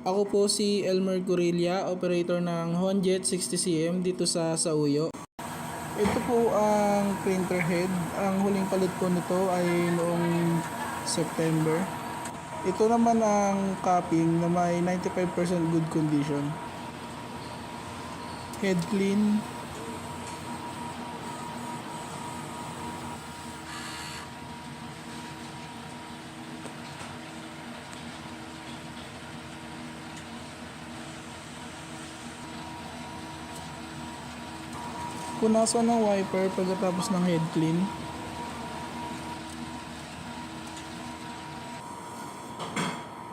Ako po si Elmer Gorilla, operator ng Honjet 60cm dito sa Sauyo. Ito po ang printer head. Ang huling palit po nito ay noong September. Ito naman ang capping na may 95% good condition. Head clean. Punasan ng wiper pagkatapos ng head clean.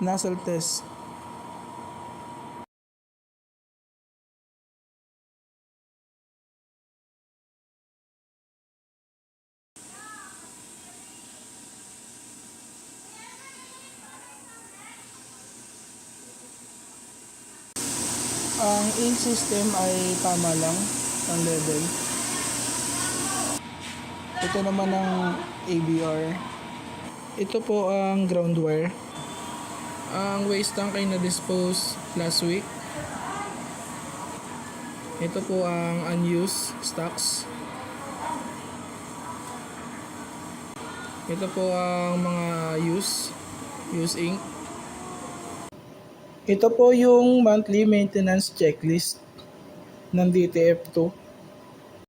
Nozzle test. Ang ink system ay tama lang ang level. Ito naman ang ABR. Ito po ang ground wire. Ang waste tank ay na-dispose last week. Ito po ang unused stocks. Ito po ang mga use ink. Ito po yung monthly maintenance checklist ng DTF2.